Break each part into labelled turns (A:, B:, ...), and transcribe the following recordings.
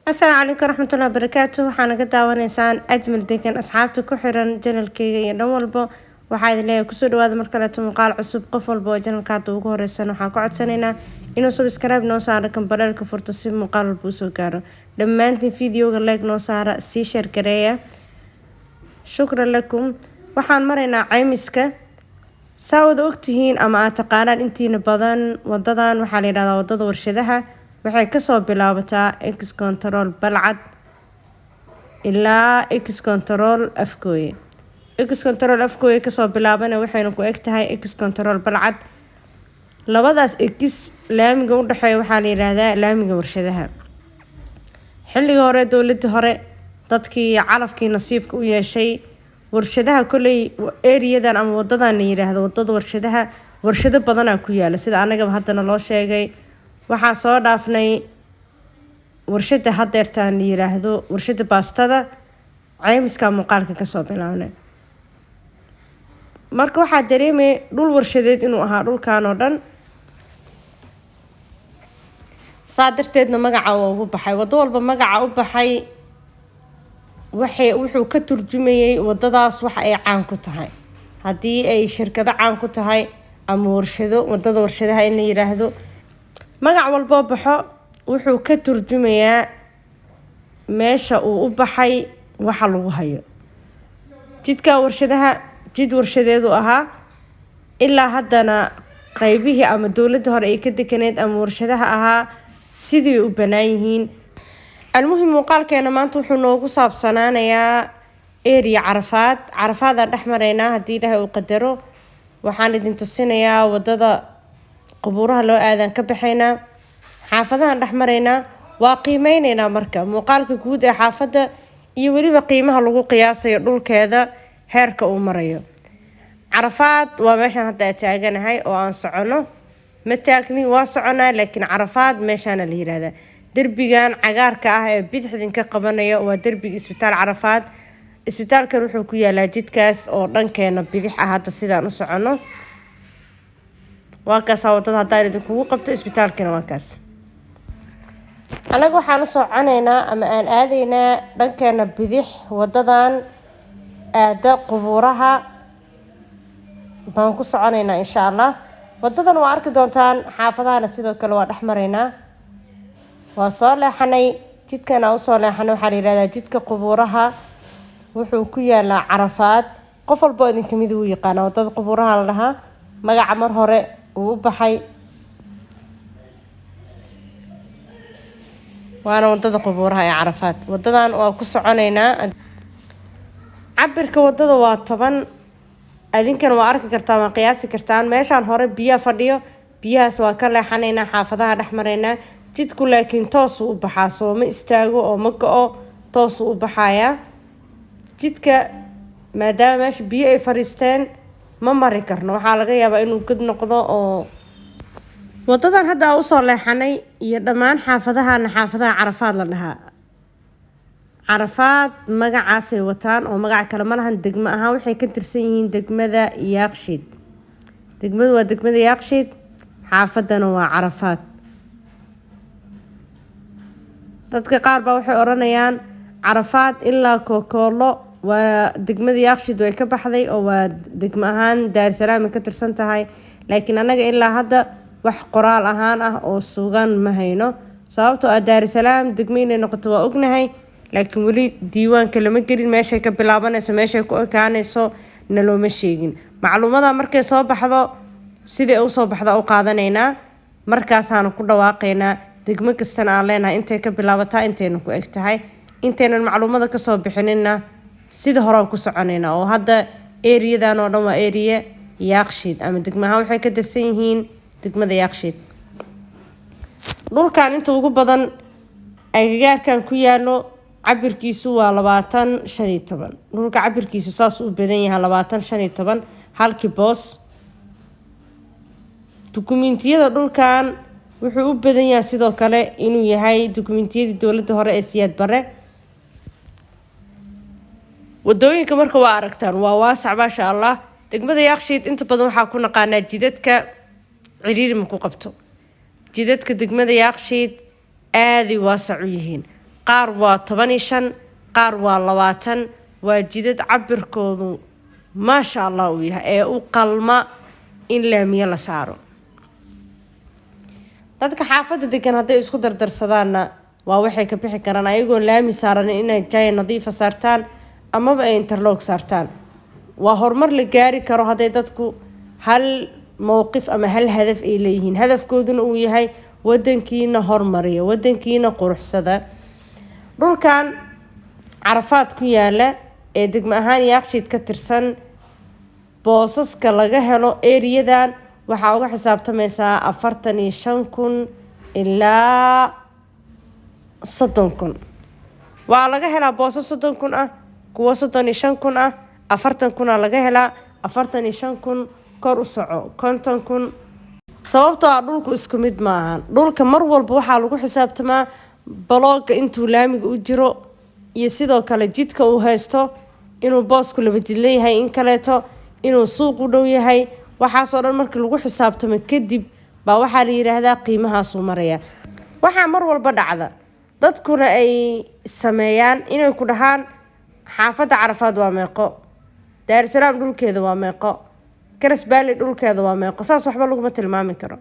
A: السلام عليكم ورحمة الله وبركاته. waxaan ka daawanaysaan ajmal degan asxaabta ku xiran channelkayga iyo dhan walba waxaa idin leeyahay kusoo dhawaada mar kale muuqaal cusub qof walba oo channelkaada ugu horeysan waxaan ku codsanaynaa inuu subscribe noo saaro kambalelka furto si muuqaal walba u soo gaaro dhammaantiin videoga like noo saara sii share gareeya shukran lakum. waxaan maraynaa caymiska saawada ogtihiin ama aad taqaanaan intiina badan wadadan waxaa la yiraahdaa wadada warshadaha waxay kasoo bilaabataa X control balcad ilaa X control afkooye. X control afkooye kasoo bilaabana waxayna ku eg tahay X control balcad. labadaas X laamiga u dhaxeeya waxaa la yiraahdaa laamiga warshadaha. xilliga hore dowladda hore dadkii calafkii nasiibka u yeeshay warshadaha kulay areadan ama wadadan la yiraahdo wadada warshadaha warshado badan ku yaala sida anaga hadana loo sheegay. waxaa soo dhaafnay warshada hadeertaan la yiraahdo warshada baastada caymiska muuqaalka ka soo bilaabnay. marka waxaa dareemay dhul warshadeed inuu ahaa dhulkan oo dhan saadarteedna magaca uu ugu baxay wado walba magaca u baxay wuxuu ka turjumayay wadadaas waxa ay caan ku tahay. haddii ay shirkado caan ku tahay ama warshado wadada warshadaha in la yiraahdo magac walba baxo wuxuu ka turjumayaa meesha uu u baxay waxa lagu hayo. jidka warshadaha jid warshadeedu ahaa ilaa haddana qaybihii ama dowladda hore ay ka deganeed ama warshadaha ahaa sidii u banaan yihiin. almuhim muuqaalkeena maanta wuxuu noogu saabsanaanayaa area carafaad aan dhex maraynaa haddii ilaahay uu qadaro. waxaan idin tusinayaa wadada qubuuraha loo aadan ka baxaynaa xaafadahan dhex maraynaa waa qiimeynaynaa marka muuqaalka guud ee xaafada iyo weliba qiimaha lagu qiyaasayo dhulkeeda heerka uu marayo. carafaad waa meeshaan hadda taaganahay oo aan socono ma taagni waa soconaa laakiin carafaad meeshaana la yiraahdaa. derbigan cagaarka ah ee bidixdin ka qabanayo waa derbiga isbitaal carafaad. isbitaalkan wuxuu ku yaalaa jidkaas oo dhankeena bidix ah hadda sidaan u socono. waa kaas wadada haddaan idinkugu qabto isbitaalkana waa kaas. anaga waxaan u soconaynaa ama aan aadaynaa dhankeena bidix wadadan aada qubuuraha baan ku soconaynaa insha allah. wadadan waa arki doontaan xaafadahana sidoo kale waa dhex maraynaa. waa soo leexanay jidkan aan usoo leexanay waxaa la yirahdaa jidka qubuuraha wuxuu ku yaalaa carafaad. qof walba idin kamid uu yaqaana wadada qubuuraha la dhahaa magaca mar hore uu u baxay waana wadada qubuuraha ee carafaad. wadadan waa ku soconaynaa cabirka wadada waa 10 adinkan waa arki kartaan waa qiyaasi kartaan. meeshaan hore biyaha fadhiyo biyahaas waa ka leexanaynaa xaafadaha dhex maraynaa. jidku laakiin toos u baxaa soo ma istaago oo ma go-o toos u baxayaa. jidka maadaama meesha biyo ay fariisteen ma mari karno waxaa laga yaabaa inuu gad noqdo oo wadadan hadda aan usoo leexanay iyo dhammaan xaafadaha carafaad la dhahaa. carafaad magacaasay wataan oo magac kale ma lahan degmo ahaan waxay ka tirsan yihiin degmada yaaqshiid. degmadu waa degmada yaaqshiid xaafadana waa carafaad. dadka qaar baa waxay oranayaan carafaad ilaa kokoolo waa degmada yaaqshiid way ka baxday oo waa degmo ahaan daarsalaam ka tirsan tahay laakiin anaga ilaa hadda wax qoraal ahaan ah oo sugan ma hayno sababtoo ah daarsalaam degmo inay noqoto waa ognahay laakiin weli diiwaanka lama gelin meeshay ka bilaabanayso meeshay ku ekaanayso nalooma sheegin. macluumada markay soo baxdo sidii u soo baxda u qaadanaynaa markaasaana ku dhawaaqaynaa degmo kastana aan leenahay intay ka bilaabataa intayna ku eg tahay. intaynan macluumada kasoo bixinina sida hore ku soconaynaa oo hadda areadan oo dhan waa area yaaqshiid ama degmo ahaan waxay ka tirsan yihiin degmada yaaqshiid. dhulkan inta ugu badan agagaarkan ku yaalo cabirkiisu waa 20-15. dhulka cabirkiisu saas u badan yahay 20-15 halkii boos. dukumiintiyada dhulkan wuxuu u badan yahay sidoo kale inuu yahay dukumiintiyadii dowladda hore ee siyaad bare. wadooyinka marka waa aragtaan waa waasac maasha allah. degmada yaaqshiid inta badan waxaa ku naqaanaa jidadka ciriiri ma ku qabto. jidadka degmada yaaqshiid aaday waasac u yihiin qaar waa 15 qaar waa 20 waa jidad cabirkoodu maasha Allah uu yahay ee u qalma in laamiya la saaro dadka xaafadda degan hadday isku dardarsadaanna waa waxay ka bixi karaan ayagoo laami saaran inay jay nadiif saartaan ama ay interlock saartaan waa horumar la gaari karo haday dadku hal mowqif ama hal hadaf ay leeyihiin hadafkooduna uu yahay wadankiina hormariyo wadankiina quruxsada dhulkan Carafaad ku yaala ee degmo ahaan Yaaqshiid ka tirsan boosaska laga helo eriyadan waxa uga xisaabtamaysaa 45,000 ilaa 30,000 waa laga helaa boosas 30,000 ah kuwa 35,000 ah 40,000 laga helaa 45,000 kor u soco 50,000 sababtoo ah dhulku isku mid maahan dhulka mar walba waxaa lagu xisaabtamaa balooga intuu laamiga u jiro iyo sidoo kale jidka uu haysto inuu boosku laba jid leeyahay in kaleeto inuu suuq u dhow yahay waxaasoo dhan markii lagu xisaabtamo kadib baa waxaa la yiraahdaa qiimahaasuu maraya waxaa mar walba dhacda dadkuna ay sameeyaan inay ku dhahaan xaafadda Carafaad waa meeqo Daar es Salaam dhulkeeda waa meeqo Karas Baali dhulkeeda waa meeqo saas waxba laguma tilmaami karo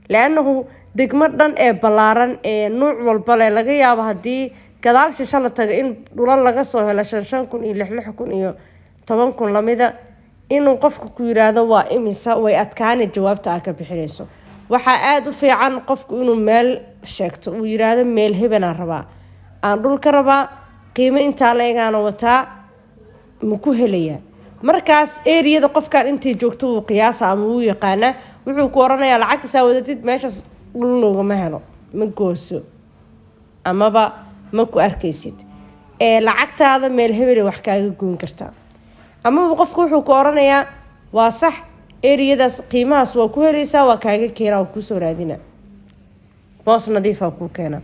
A: laanahu degmo dhan ee balaaran ee nooc walba laga yaabo hadii gadaal shisha la tago in dhulal laga soo helo 5,000 iyo 6,000 iyo 10,000 lamida inuu qofku ku yiraahdo waa imisa way adkaanay jawaabta ka bixinayso waxa aad u fiican qofku inuu meel sheegto uu yiraahdo meel hebena rabaa aan dhulka rabaa qiimo inta la eegana wataa ma ku helaya markaas eriyada qofkan intii joogto uu qiyaasa ama uu yaqaana wuxuu ku oranayaa lacagta saawadadid meeshas dhul loogama helo ma gooso amaba ma ku arkaysid ee lacagtaada meel hebel wax kaaga goyn kartaa ama qofku wuxuu ku oranayaa waa sax eriyadaas qiimahaas waa ku helaysaa waa kaaga keenaa oo ku soo raadina boos nadiif ah ku keena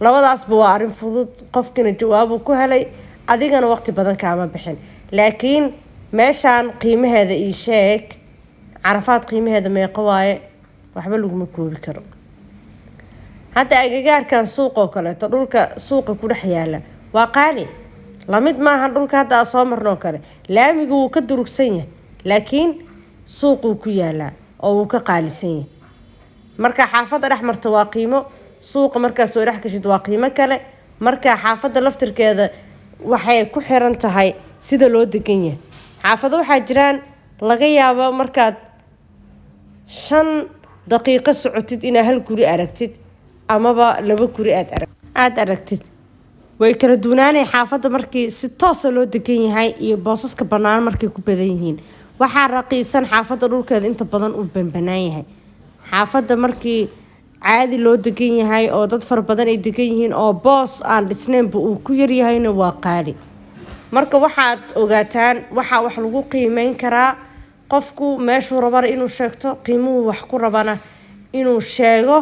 A: labadaasba waa arin fudud qofkina jawaab uu ku helay adigana waqti badan kaama bixin laakiin meeshaan qiimaheeda ii sheeg Carafaad qiimaheeda meeqa waaye waxba lagu koobi karo hadda agagaarkan suuq oo kale dhulka suuqa ku dhex yaala waa qaali lamid maaha dhulka hadda soo marno kale laamigu uu ka durugsan yahay laakiin suuqu ku yaala oo uu ka qaalisan yahay marka xaafadda dhex marto waa qiimo suuqa marka soo dhex gashid waa qiimo kale marka xaafadda laftirkeeda waxay ku xiran tahay sida loo degan yahay xaafadda waxa jiraan laga yaabo markaad 5 daqiiqo socotid ina hal guri aragtid amaba laba guri aad aragtid way kala duwanaanay xaafadda markii si toos ah loo degan yahay iyo boosaska banaan markay ku badan yihiin waxa raqiisan xaafadda dhulkeeda inta badan u banbanaan yahay xaafadda markii caadi loo degan yahay oo dad far badan ay degan yihiin oo boos aan dhisnaynba uu ku yar yahayna waa qaali marka waxaad ogaataan waxa wax lagu qiimeyn karaa qofku meeshuu rabana inuu sheegto qiimuhu wax ku rabana inuu sheego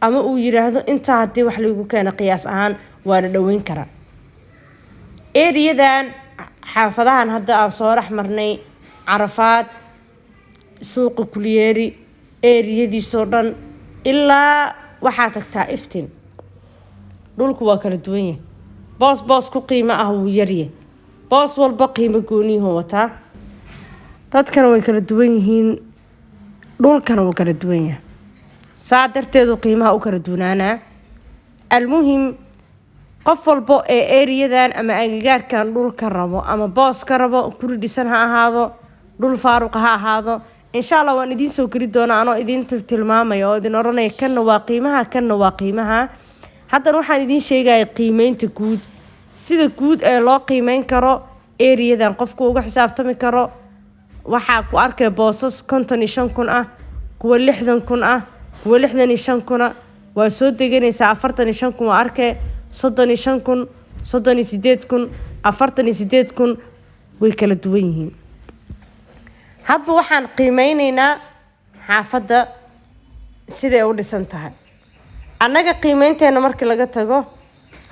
A: ama uu yiraahdo inta hadii wax lagu keeno qiyaas ahaan waa la dhaweyn karaa eriyadan xaafadahan hadda aan soo rax marnay Carafaad suuqa Kulyeeri eriyadiisoo dhan ilaa waxa tagtaa Iftiin dhulku waa kala duwan yahay boos ku qiimo ah uu yaryahay boos walba qiimo gooniyo wataa dadkana way kala duwan yihiin dhulkana wuu kala duwan yahay saadarteedu qiimaha u kala duwanaana almuhim qof walba ee eriyadan ama agagaarkan dhulka rabo ama boos ka rabo guri dhisan ha ahaado dhul faaruq ha ahaado insha Allah waan idin soo geli doonaa anoo idin tilmaamayo oo idin oranay kan waa qiimaha haddana waxaan idin sheegay qiimeynta guud sida guud ee loo qiimeyn karo eriyadan qofku uga xisaabtami karo waxa ku arkay boosas 55,000 ah kuwa 60,000 ah kuwa 65,000 ah waa soo deganaysaa 45,000 waa arkay 35,000 38,000 48,000 way kala duwan yihiin hadba waxaan qiimeynaynaa xaafadda sida u dhisan tahay annaga qiimeynteena markii laga tago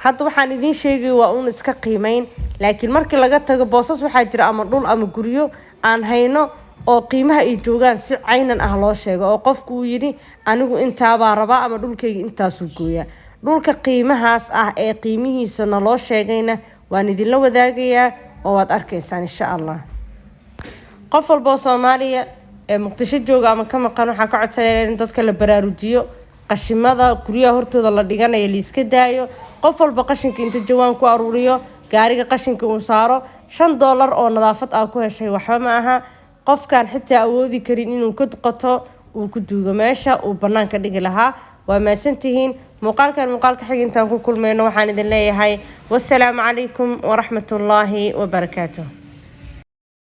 A: hadda waxaan idin sheegay waa un iska qiimeyn laakiin markii laga tago boosas waxa jira ama dhul ama guriyo aan hayno oo qiimaha ay joogaan si caynan ah loo sheego oo qofku uu yiri anigu inta baa rabaa ama dhulkayga intaas uu gooyaa dhulka qiimahaas ah ee qiimihiisa naloo sheegayna waan idinla wadaagayaa oo waad arkaysaan insha Allah. qof walba oo Soomaaliya ee Muqdisho jooga ama ka maqan waxaa ka codsanaya in dadka la baraarujiyo qashimada guryaha hortooda la dhiganayo la iska daayo. qof walba qashinka inta jawaan ku aruuriyo gaariga qashinka uu saaro $5 oo nadaafad ah ku heshay waxba ma aha. qofkan xitaa awoodi karin inuu ka qoto uu ku duugo meesha uu banaanka dhigi lahaa. waa maasantihiin muuqaalka xigintaan ku kulmayno waxaan idin leeyahay wassalaamu calaykum waraxmatullaahi wabarakaatuh.